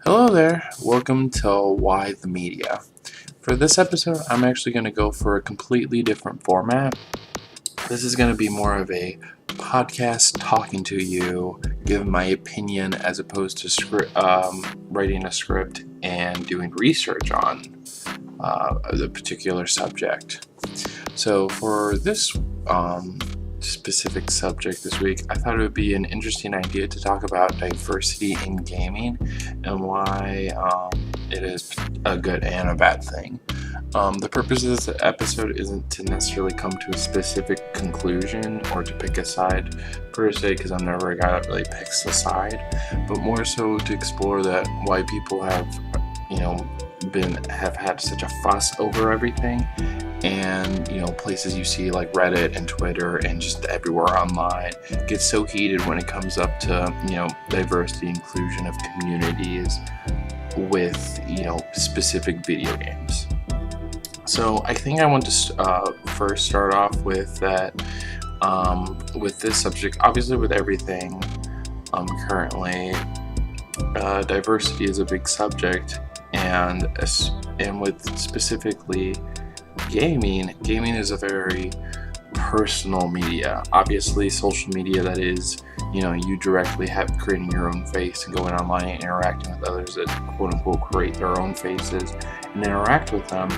Hello there, welcome to Why the Media. For this episode, I'm actually going to go for a completely different format. This is going to be more of a podcast talking to you, giving my opinion as opposed to writing a script and doing research on the particular subject. So for this specific subject this week, I thought it would be an interesting idea to talk about diversity in gaming and why it is a good and a bad thing. The purpose of this episode isn't to necessarily come to a specific conclusion or to pick a side per se, because I'm never a guy that really picks a side, but more so to explore that why people have had such a fuss over everything. And places you see like Reddit and Twitter and just everywhere online get so heated when it comes up to diversity, inclusion of communities with specific video games. So I think I want to first start off with that with this subject. Obviously, with everything currently, diversity is a big subject, and with specifically gaming is a very personal media. Obviously, social media, that is, you directly have creating your own face and going online and interacting with others that quote unquote create their own faces and interact with them.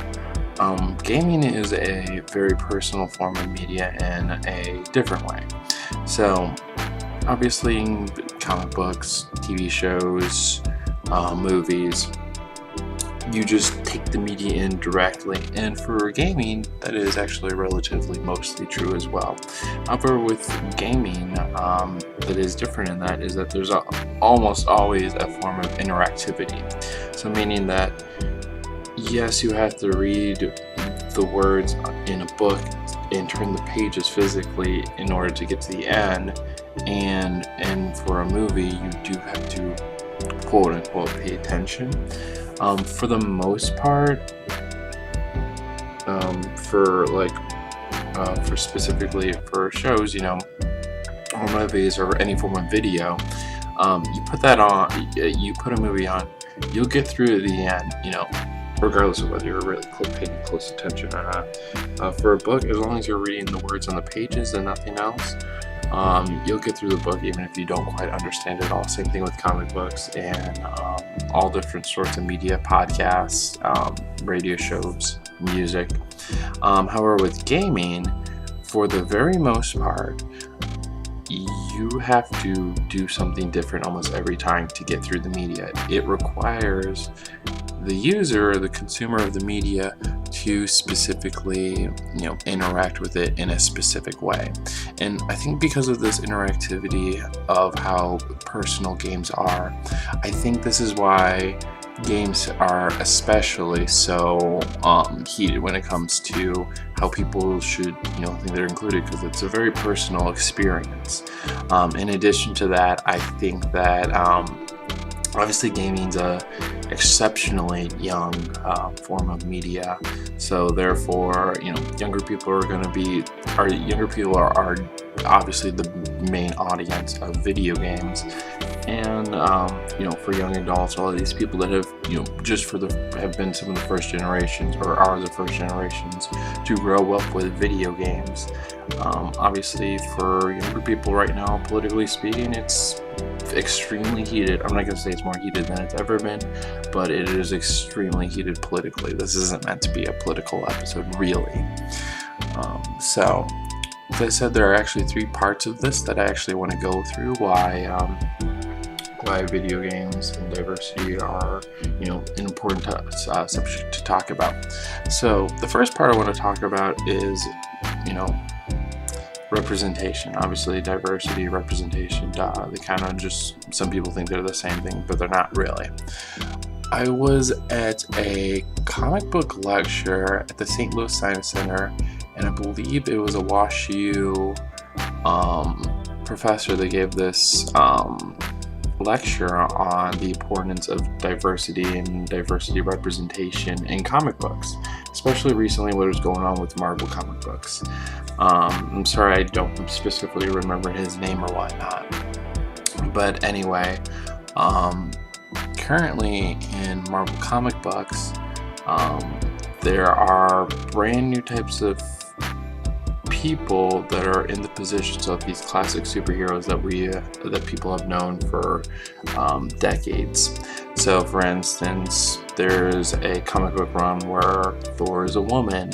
Gaming is a very personal form of media in a different way. So obviously, comic books, TV shows, movies, you just take the media in directly, and for gaming, that is actually relatively mostly true as well. However, with gaming, that is different in that is that there's almost always a form of interactivity. So meaning that, yes, you have to read the words in a book and turn the pages physically in order to get to the end, and for a movie, you do have to quote unquote pay attention. For the most part, for specifically for shows, or movies or any form of video, you put a movie on, you'll get through to the end, regardless of whether you're really paying close attention or not. For a book, as long as you're reading the words on the pages and nothing else, you'll get through the book even if you don't quite understand it all. Same thing with comic books and all different sorts of media, podcasts, radio shows, music. However, with gaming, for the very most part, you have to do something different almost every time to get through the media. It requires the user, the consumer of the media, to specifically interact with it in a specific way. And I think because of this interactivity of how personal games are, I think this is why games are especially so heated when it comes to how people should think they're included, because it's a very personal experience. In addition to that, I think that obviously gaming's a exceptionally young form of media, so therefore younger people are obviously the main audience of video games. And for young adults, all of these people that have have been some of the first generations or are the first generations to grow up with video games. Obviously for younger people right now, politically speaking, it's extremely heated. I'm not going to say it's more heated than it's ever been, but it is extremely heated politically. This isn't meant to be a political episode, really. So, as I said, there are actually 3 parts of this that I actually want to go through. Why video games and diversity are, an important subject to talk about. So, the first part I want to talk about is, representation. Obviously, diversity, representation, they kind of just, some people think they're the same thing, but they're not really. I was at a comic book lecture at the St. Louis Science Center, and I believe it was a WashU professor that gave this lecture on the importance of diversity and diversity representation in comic books, especially recently what is going on with Marvel comic books. I'm sorry I don't specifically remember his name or whatnot, but anyway, currently in Marvel comic books, there are brand new types of people that are in the positions of these classic superheroes that people have known for decades. So, for instance, there's a comic book run where Thor is a woman,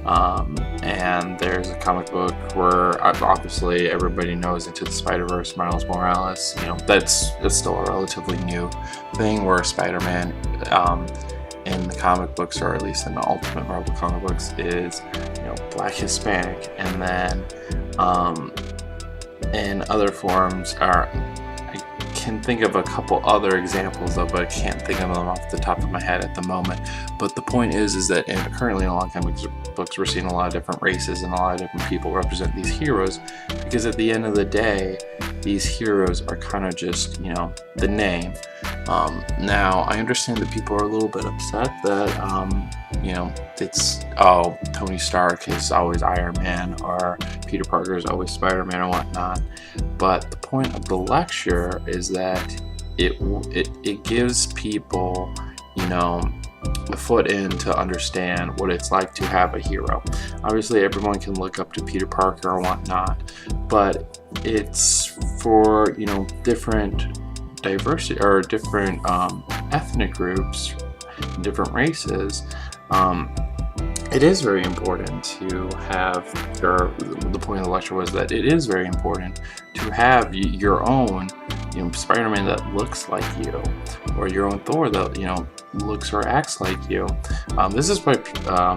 and there's a comic book where obviously everybody knows Into the Spider-Verse, Miles Morales. That's still a relatively new thing where Spider-Man in the comic books, or at least in the Ultimate Marvel comic books, is Black Hispanic, and then in other forms I can think of a couple other examples of, but I can't think of them off the top of my head at the moment. But the point is that currently in a lot of comic books we're seeing a lot of different races and a lot of different people represent these heroes, because at the end of the day these heroes are kind of just the name. Now I understand that people are a little bit upset that it's Tony Stark is always Iron Man or Peter Parker is always Spider-Man or whatnot, but the point of the lecture is that it gives people a foot in to understand what it's like to have a hero. Obviously everyone can look up to Peter Parker or whatnot, but it's for different diversity or different ethnic groups, different races. It is very important to have, or the point of the lecture was that it is very important to have your own Spider-Man that looks like you, or your own Thor that looks or acts like you. This is why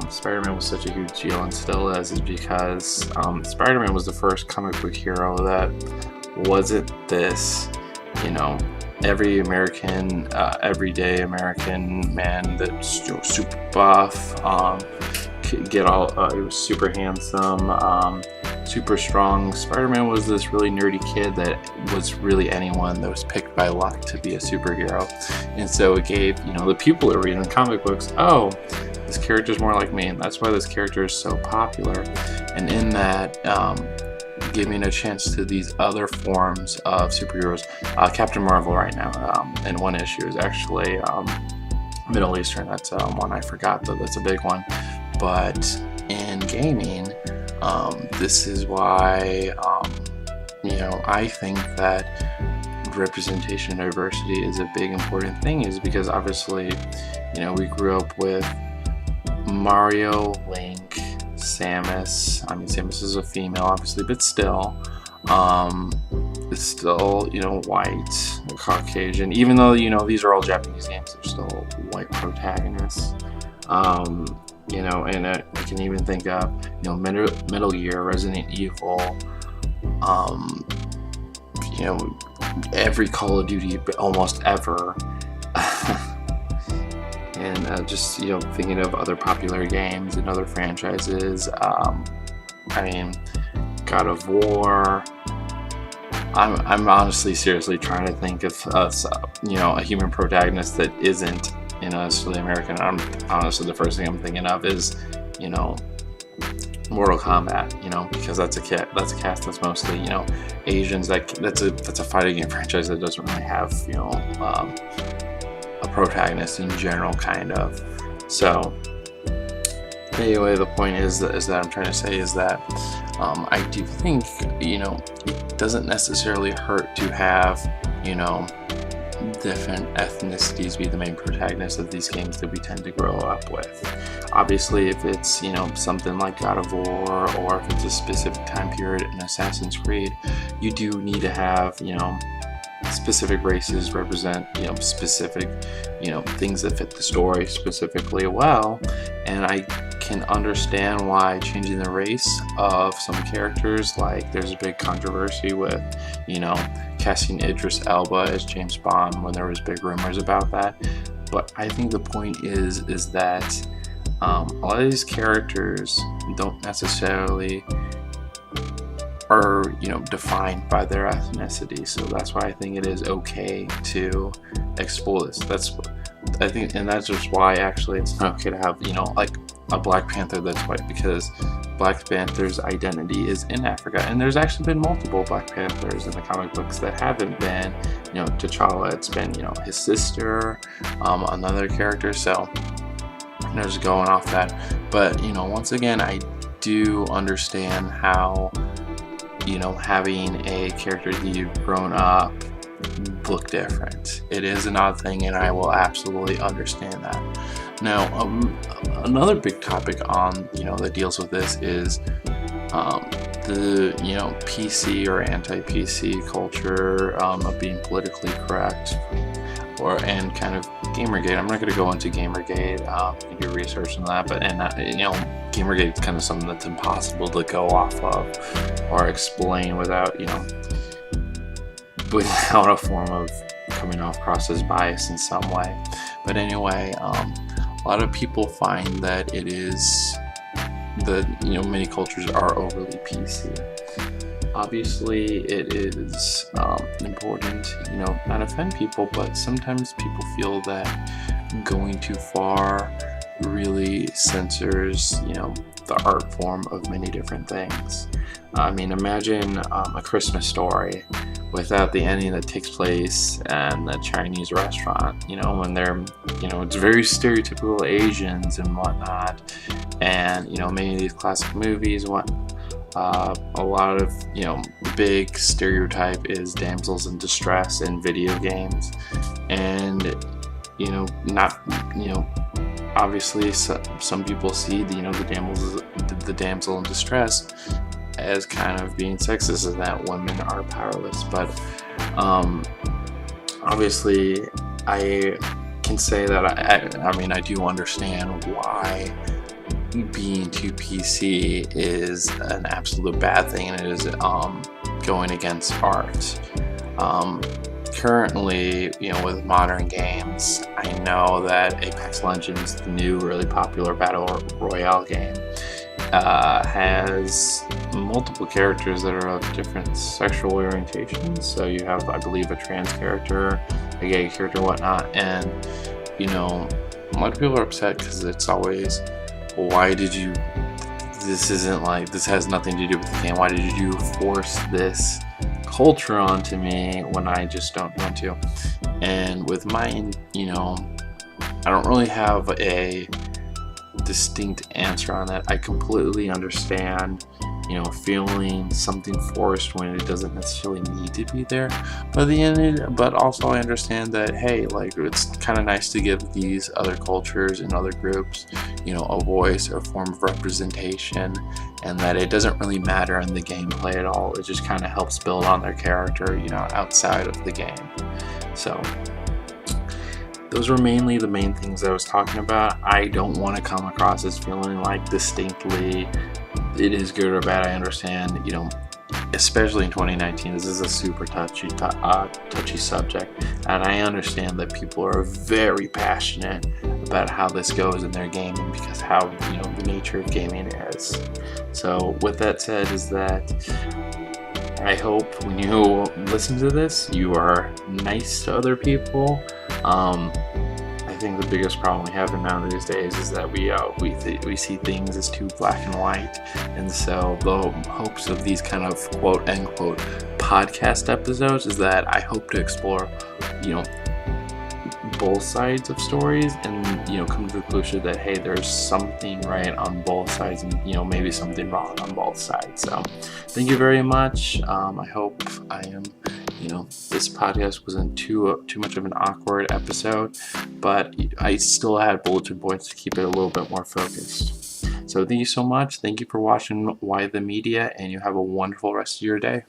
Spider-Man was such a huge deal and still is because Spider-Man was the first comic book hero that wasn't this every American, everyday American man that's super buff, he was super handsome, super strong. Spider-Man was this really nerdy kid that was really anyone that was picked by luck to be a superhero, and so it gave the people that read in comic books, this character's more like me, and that's why this character is so popular. And in that, giving a chance to these other forms of superheroes. Captain Marvel right now in one issue is actually Middle Eastern. That's one I forgot, but that's a big one. But in gaming, this is why I think that representation and diversity is a big important thing, is because obviously we grew up with Mario, Link, Samus. Samus is a female, obviously, but still, it's still, white, Caucasian. Even though, these are all Japanese games, they're still white protagonists. And I can even think of, Metal Gear, Resident Evil, every Call of Duty almost ever. And just thinking of other popular games and other franchises, God of War. I'm honestly seriously trying to think of a human protagonist that isn't necessarily American. Honestly, the first thing I'm thinking of is Mortal Kombat, because that's a cast that's mostly Asians. That's a fighting game franchise that doesn't really have a protagonist in general, kind of. So anyway, the point is that I'm trying to say is that I do think it doesn't necessarily hurt to have different ethnicities be the main protagonists of these games that we tend to grow up with. Obviously, if it's something like God of War, or if it's a specific time period in Assassin's Creed, you do need to have specific races represent specific things that fit the story specifically well. And I can understand why changing the race of some characters, like there's a big controversy with casting Idris Elba as James Bond when there was big rumors about that. But I think the point is that a lot of these characters don't necessarily are defined by their ethnicity, so that's why I think it is okay to explore this. I think, and that's just why actually it's not okay to have a Black Panther that's white, because Black Panther's identity is in Africa, and there's actually been multiple Black Panthers in the comic books that haven't been, T'Challa. It's been, his sister, another character. So just going off that. But once again, I do understand how having a character that you've grown up look different. It is an odd thing, and I will absolutely understand that. Now, another big topic on that deals with this is the PC or anti-PC culture of being politically correct, and kind of Gamergate. I'm not going to go into Gamergate. You can do research on that, but Gamergate is kind of something that's impossible to go off of or explain without a form of coming across as bias in some way. But anyway, a lot of people find that it is many cultures are overly PC. Obviously, it is important, not offend people, but sometimes people feel that going too far really censors, the art form of many different things. I mean, imagine A Christmas Story without the ending that takes place in the Chinese restaurant, when they're, it's very stereotypical Asians and whatnot, and, many of these classic movies, a lot of, the big stereotype is damsels in distress in video games, and, obviously some people see the damsel in distress as kind of being sexist, as that women are powerless. But obviously I can say that I do understand why being too PC is an absolute bad thing, and it is going against art. Currently, with modern games, I know that Apex Legends, the new really popular battle royale game, has multiple characters that are of different sexual orientations. So you have, I believe, a trans character, a gay character, whatnot, and a lot of people are upset because it's always, why did you? This has nothing to do with the game. Why did you force this culture onto me when I just don't want to? And with mine, I don't really have a distinct answer on that. I completely understand, feeling something forced when it doesn't necessarily need to be there. But also I understand that, hey, it's kind of nice to give these other cultures and other groups, a voice or a form of representation, and that it doesn't really matter in the gameplay at all. It just kind of helps build on their character, outside of the game. So those were mainly the main things I was talking about. I don't want to come across as feeling like distinctly it is good or bad. I understand, especially in 2019, this is a super touchy subject, and I understand that people are very passionate about how this goes in their gaming, because how the nature of gaming is. So with that said, is that I hope when you listen to this, you are nice to other people. I think the biggest problem we have now these days is that we see things as too black and white, and so the hopes of these kind of quote unquote podcast episodes is that I hope to explore, both sides of stories, and come to the conclusion that, hey, there's something right on both sides, and maybe something wrong on both sides. So thank you very much. I hope I am this podcast wasn't too much of an awkward episode, but I still had bulletin points to keep it a little bit more focused. So thank you so much. Thank you for watching Why the Media, and you have a wonderful rest of your day.